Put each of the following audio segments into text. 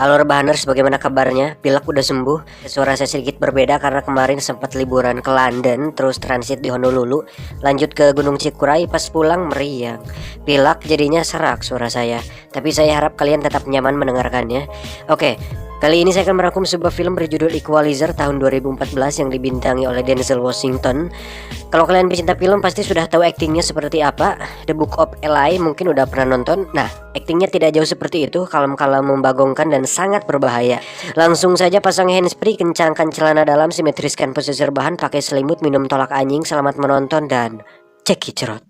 Halo Rebahaners, bagaimana kabarnya? Pilek udah sembuh? Suara saya sedikit berbeda karena kemarin sempat liburan ke London, terus transit di Honolulu, lanjut ke Gunung Cikuray, pas pulang meriang. Pilek jadinya serak suara saya, tapi saya harap kalian tetap nyaman mendengarkannya. Oke, kali ini saya akan merangkum sebuah film berjudul Equalizer tahun 2014 yang dibintangi oleh Denzel Washington. Kalau kalian pecinta film pasti sudah tahu aktingnya seperti apa. The Book of Eli mungkin udah pernah nonton. Nah, aktingnya tidak jauh seperti itu, kalem-kalem, membagongkan dan sangat berbahaya. Langsung saja pasang handsfree, kencangkan celana dalam, simetriskan posisi rebahan, pakai selimut, minum tolak anjing. Selamat menonton dan cekicrot.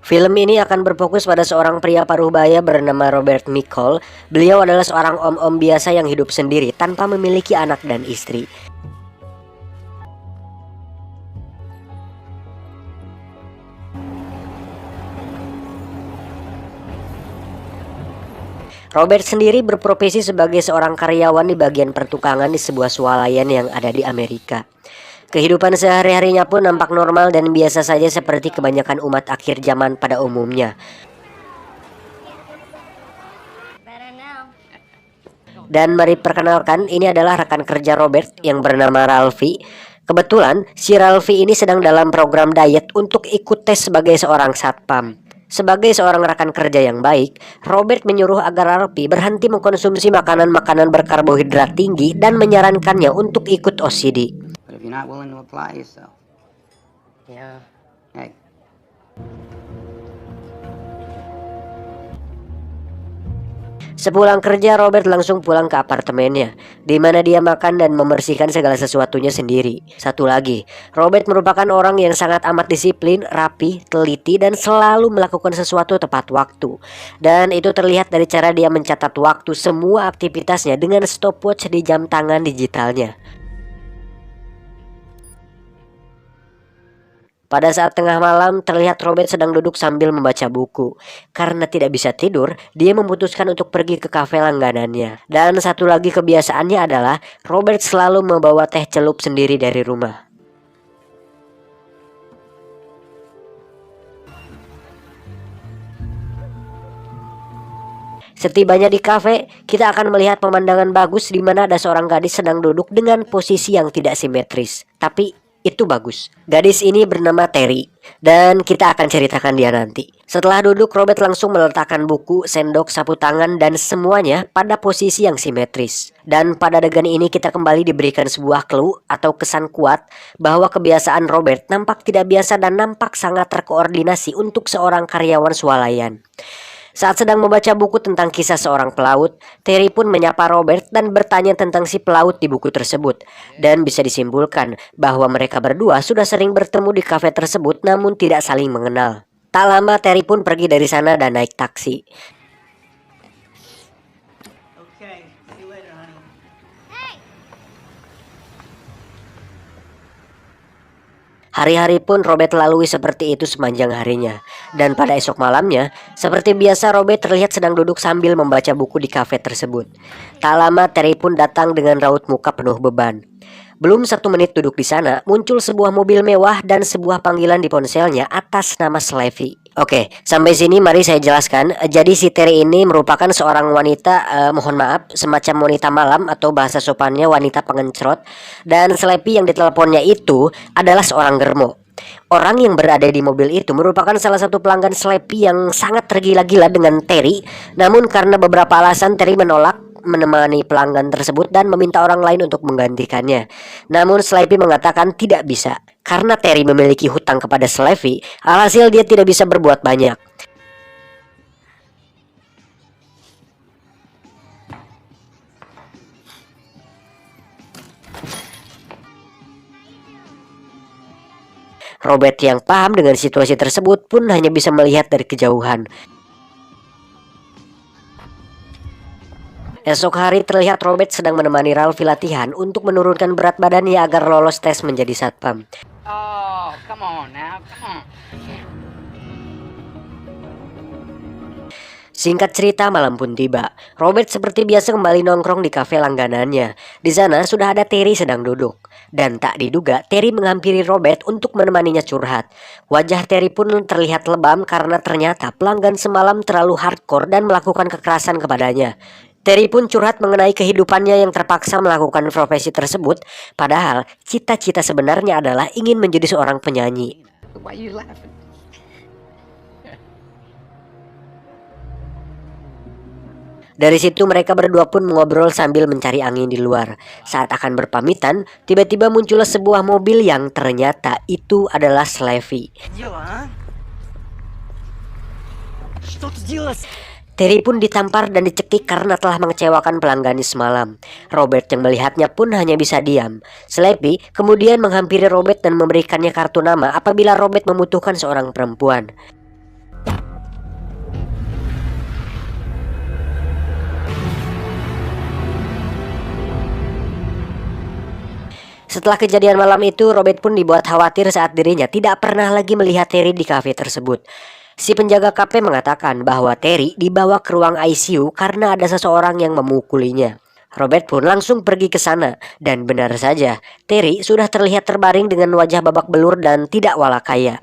Film ini akan berfokus pada seorang pria paruh baya bernama Robert Michael. Beliau adalah seorang om-om biasa yang hidup sendiri tanpa memiliki anak dan istri. Robert sendiri berprofesi sebagai seorang karyawan di bagian pertukangan di sebuah swalayan yang ada di Amerika. Kehidupan sehari-harinya pun nampak normal dan biasa saja seperti kebanyakan umat akhir zaman pada umumnya. Dan mari perkenalkan, ini adalah rekan kerja Robert yang bernama Ralphie. Kebetulan si Ralphie ini sedang dalam program diet untuk ikut tes sebagai seorang satpam. Sebagai seorang rekan kerja yang baik, Robert menyuruh agar Ralphie berhenti mengkonsumsi makanan-makanan berkarbohidrat tinggi dan menyarankannya untuk ikut OCD. But if you're not willing to apply yourself, Ya. hey. Sepulang kerja, Robert langsung pulang ke apartemennya, di mana dia makan dan membersihkan segala sesuatunya sendiri. Satu lagi, Robert merupakan orang yang sangat amat disiplin, rapi, teliti, dan selalu melakukan sesuatu tepat waktu. Dan itu terlihat dari cara dia mencatat waktu semua aktivitasnya dengan stopwatch di jam tangan digitalnya. Pada saat tengah malam, terlihat Robert sedang duduk sambil membaca buku. Karena tidak bisa tidur, dia memutuskan untuk pergi ke kafe langganannya. Dan satu lagi kebiasaannya adalah Robert selalu membawa teh celup sendiri dari rumah. Setibanya di kafe, kita akan melihat pemandangan bagus di mana ada seorang gadis sedang duduk dengan posisi yang tidak simetris. Tapi itu bagus. Gadis ini bernama Terry dan kita akan ceritakan dia nanti. Setelah duduk, Robert langsung meletakkan buku, sendok, sapu tangan dan semuanya pada posisi yang simetris. Dan pada adegan ini kita kembali diberikan sebuah clue atau kesan kuat bahwa kebiasaan Robert nampak tidak biasa dan nampak sangat terkoordinasi untuk seorang karyawan swalayan. Saat sedang membaca buku tentang kisah seorang pelaut, Terry pun menyapa Robert dan bertanya tentang si pelaut di buku tersebut. Dan bisa disimpulkan bahwa mereka berdua sudah sering bertemu di kafe tersebut namun tidak saling mengenal. Tak lama Terry pun pergi dari sana dan naik taksi. Okay, see you later, honey. Hari-hari pun Robert lalui seperti itu sepanjang harinya. Dan pada esok malamnya, seperti biasa Robert terlihat sedang duduk sambil membaca buku di kafe tersebut. Tak lama Terry pun datang dengan raut muka penuh beban. Belum 1 menit duduk di sana, muncul sebuah mobil mewah dan sebuah panggilan di ponselnya atas nama Slavy. Oke, sampai sini mari saya jelaskan. Jadi si Terry ini merupakan seorang wanita, mohon maaf, semacam wanita malam atau bahasa sopannya wanita pengencrot. Dan Slavy yang diteleponnya itu adalah seorang germo. Orang yang berada di mobil itu merupakan salah satu pelanggan Slavy yang sangat tergila-gila dengan Terry. Namun karena beberapa alasan Terry menolak menemani pelanggan tersebut dan meminta orang lain untuk menggantikannya. Namun Slavy mengatakan tidak bisa. Karena Terry memiliki hutang kepada Slavy, alhasil dia tidak bisa berbuat banyak. Robert yang paham dengan situasi tersebut pun hanya bisa melihat dari kejauhan. Esok hari terlihat Robert sedang menemani Ralphie latihan untuk menurunkan berat badannya agar lolos tes menjadi satpam. Oh, come on now, come on. Singkat cerita, malam pun tiba. Robert seperti biasa kembali nongkrong di kafe langganannya. Di sana sudah ada Terry sedang duduk. Dan tak diduga, Terry menghampiri Robert untuk menemaninya curhat. Wajah Terry pun terlihat lebam karena ternyata pelanggan semalam terlalu hardcore dan melakukan kekerasan kepadanya. Terry pun curhat mengenai kehidupannya yang terpaksa melakukan profesi tersebut, padahal cita-cita sebenarnya adalah ingin menjadi seorang penyanyi. Why you laughing? Dari situ mereka berdua pun mengobrol sambil mencari angin di luar. Saat akan berpamitan, tiba-tiba muncullah sebuah mobil yang ternyata itu adalah Slavy. Terry pun ditampar dan dicekik karena telah mengecewakan pelanggannya semalam. Robert yang melihatnya pun hanya bisa diam. Slavy kemudian menghampiri Robert dan memberikannya kartu nama apabila Robert membutuhkan seorang perempuan. Setelah kejadian malam itu, Robert pun dibuat khawatir saat dirinya tidak pernah lagi melihat Terry di kafe tersebut. Si penjaga kafe mengatakan bahwa Terry dibawa ke ruang ICU karena ada seseorang yang memukulinya. Robert pun langsung pergi ke sana dan benar saja, Terry sudah terlihat terbaring dengan wajah babak belur dan tidak walakaya.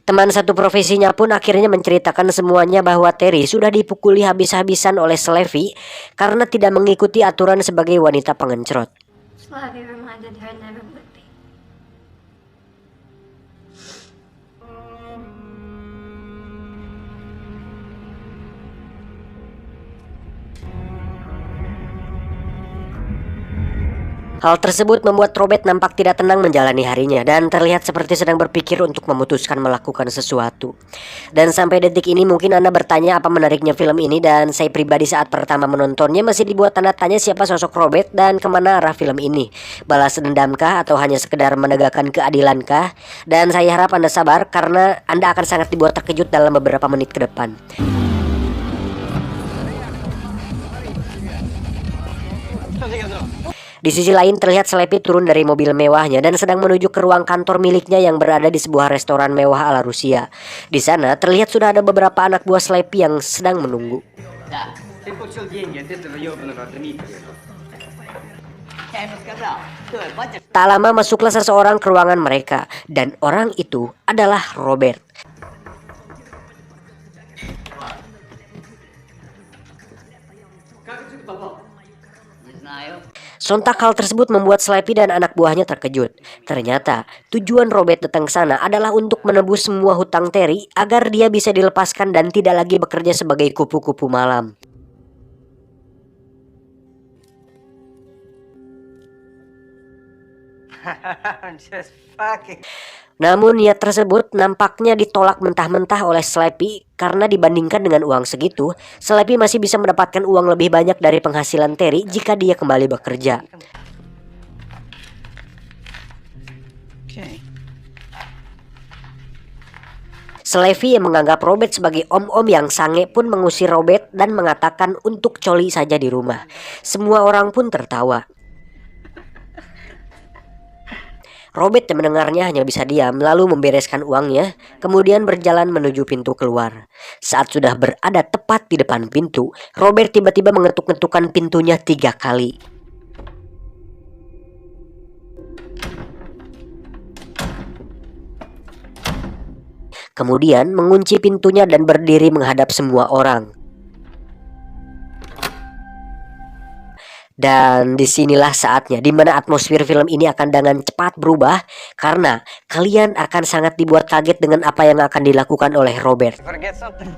Teman satu profesinya pun akhirnya menceritakan semuanya bahwa Terry sudah dipukuli habis-habisan oleh Slavy karena tidak mengikuti aturan sebagai wanita pengencrot. Slavy reminded her never would be. Hal tersebut membuat Robert nampak tidak tenang menjalani harinya dan terlihat seperti sedang berpikir untuk memutuskan melakukan sesuatu. Dan sampai detik ini mungkin Anda bertanya apa menariknya film ini, dan saya pribadi saat pertama menontonnya masih dibuat tanda tanya siapa sosok Robert dan kemana arah film ini. Balas dendamkah atau hanya sekedar menegakkan keadilankah? Dan saya harap Anda sabar karena Anda akan sangat dibuat terkejut dalam beberapa menit ke depan. Di sisi lain terlihat Slavy turun dari mobil mewahnya dan sedang menuju ke ruang kantor miliknya yang berada di sebuah restoran mewah ala Rusia. Di sana terlihat sudah ada beberapa anak buah Slavy yang sedang menunggu. Tak lama masuklah seseorang ke ruangan mereka dan orang itu adalah Robert. Sontak hal tersebut membuat Slavy dan anak buahnya terkejut. Ternyata tujuan Robert datang ke sana adalah untuk menebus semua hutang Terry agar dia bisa dilepaskan dan tidak lagi bekerja sebagai kupu-kupu malam. Just fucking. Namun niat tersebut nampaknya ditolak mentah-mentah oleh Slavy karena dibandingkan dengan uang segitu, Slavy masih bisa mendapatkan uang lebih banyak dari penghasilan Terry jika dia kembali bekerja. Okay. Slavy yang menganggap Robert sebagai om-om yang sange pun mengusir Robert dan mengatakan untuk coli saja di rumah. Semua orang pun tertawa. Robert yang mendengarnya hanya bisa diam lalu membereskan uangnya, kemudian berjalan menuju pintu keluar. Saat sudah berada tepat di depan pintu, Robert tiba-tiba mengetuk-ngetukkan pintunya 3 kali. Kemudian mengunci pintunya dan berdiri menghadap semua orang. Dan disinilah saatnya dimana atmosfer film ini akan dengan cepat berubah karena kalian akan sangat dibuat kaget dengan apa yang akan dilakukan oleh Robert. Forget something.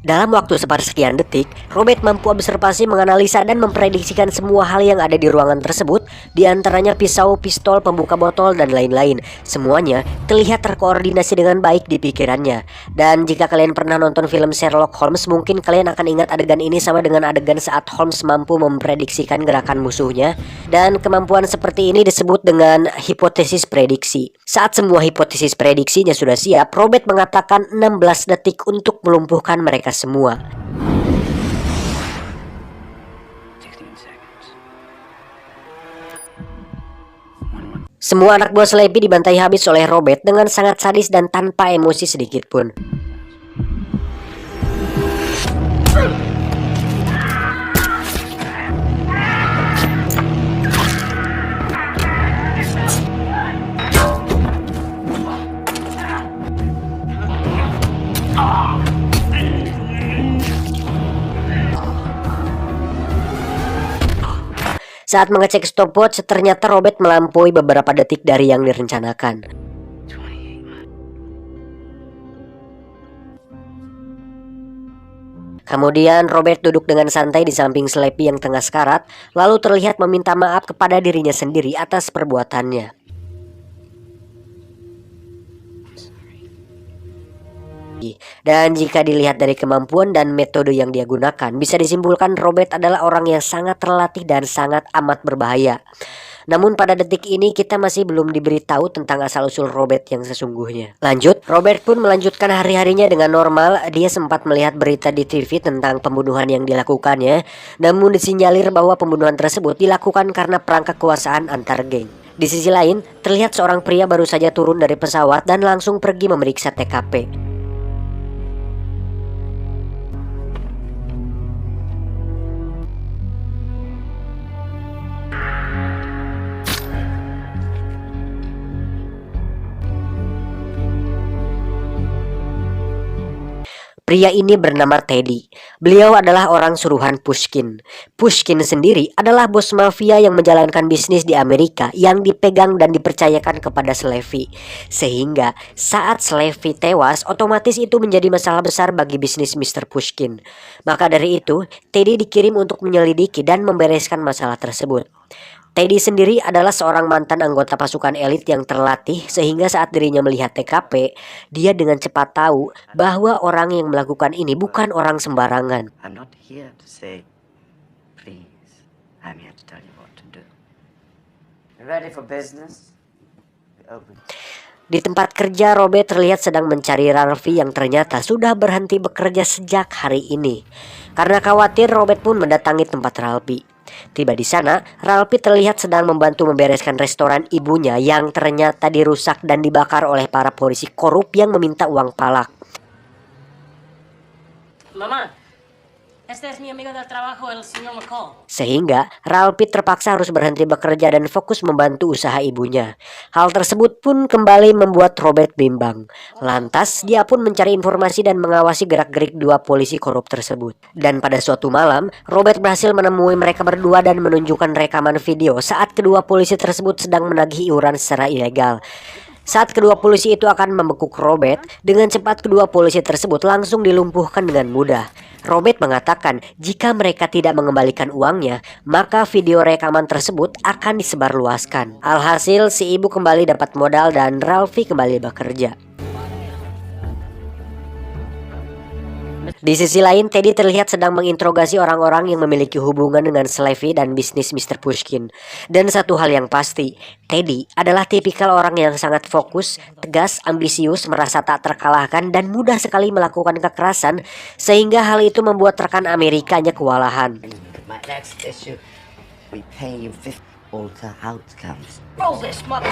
Dalam waktu sepersekian detik, Robert mampu observasi, menganalisa, dan memprediksikan semua hal yang ada di ruangan tersebut, di antaranya pisau, pistol, pembuka botol, dan lain-lain. Semuanya terlihat terkoordinasi dengan baik di pikirannya. Dan jika kalian pernah nonton film Sherlock Holmes, mungkin kalian akan ingat adegan ini sama dengan adegan saat Holmes mampu memprediksikan gerakan musuhnya. Dan kemampuan seperti ini disebut dengan hipotesis prediksi. Saat semua hipotesis prediksinya sudah siap, Robert mengatakan 16 detik untuk melumpuhkan mereka semua. 16 seconds. Semua anak buah Slappy dibantai habis oleh Robert dengan sangat sadis dan tanpa emosi sedikit pun. Saat mengecek stopwatch, ternyata Robert melampaui beberapa detik dari yang direncanakan. 28. Kemudian Robert duduk dengan santai di samping Slappy yang tengah sekarat, lalu terlihat meminta maaf kepada dirinya sendiri atas perbuatannya. Dan jika dilihat dari kemampuan dan metode yang dia gunakan, bisa disimpulkan Robert adalah orang yang sangat terlatih dan sangat amat berbahaya. Namun pada detik ini kita masih belum diberitahu tentang asal-usul Robert yang sesungguhnya. Lanjut, Robert pun melanjutkan hari-harinya dengan normal. Dia sempat melihat berita di TV tentang pembunuhan yang dilakukannya, namun disinyalir bahwa pembunuhan tersebut dilakukan karena perang kekuasaan antar geng. Di sisi lain, terlihat seorang pria baru saja turun dari pesawat dan langsung pergi memeriksa TKP. Pria ini bernama Teddy. Beliau adalah orang suruhan Pushkin. Pushkin sendiri adalah bos mafia yang menjalankan bisnis di Amerika yang dipegang dan dipercayakan kepada Slappy. Sehingga saat Slappy tewas, otomatis itu menjadi masalah besar bagi bisnis Mr. Pushkin. Maka dari itu, Teddy dikirim untuk menyelidiki dan membereskan masalah tersebut. Teddy sendiri adalah seorang mantan anggota pasukan elit yang terlatih, sehingga saat dirinya melihat TKP, dia dengan cepat tahu bahwa orang yang melakukan ini bukan orang sembarangan. I'm not here to say, please. I'm here to tell you what to do. You ready for business? We open. Di tempat kerja, Robert terlihat sedang mencari Ralphie yang ternyata sudah berhenti bekerja sejak hari ini. Karena khawatir, Robert pun mendatangi tempat Ralphie. Tiba di sana, Ralphie terlihat sedang membantu membereskan restoran ibunya yang ternyata dirusak dan dibakar oleh para polisi korup yang meminta uang palak. Mamá, este es mi amigo del trabajo, el señor McCall. Sehingga Ralphie terpaksa harus berhenti bekerja dan fokus membantu usaha ibunya. Hal tersebut pun kembali membuat Robert bimbang. Lantas dia pun mencari informasi dan mengawasi gerak-gerik dua polisi korup tersebut. Dan pada suatu malam, Robert berhasil menemui mereka berdua dan menunjukkan rekaman video saat kedua polisi tersebut sedang menagih iuran secara ilegal. Saat kedua polisi itu akan membekuk Robert, dengan cepat kedua polisi tersebut langsung dilumpuhkan dengan mudah. Robert mengatakan jika mereka tidak mengembalikan uangnya, maka video rekaman tersebut akan disebarluaskan. Alhasil si ibu kembali dapat modal dan Ralphie kembali bekerja. Di sisi lain, Teddy terlihat sedang menginterogasi orang-orang yang memiliki hubungan dengan Slappy dan bisnis Mr. Pushkin. Dan satu hal yang pasti, Teddy adalah tipikal orang yang sangat fokus, tegas, ambisius, merasa tak terkalahkan, dan mudah sekali melakukan kekerasan, sehingga hal itu membuat rekan Amerikanya kewalahan. My next issue, we pay you 50 all the outcomes. Roll this mother.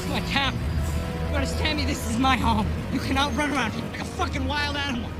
My town. You understand me? This is my home. You cannot run around here like a fucking wild animal.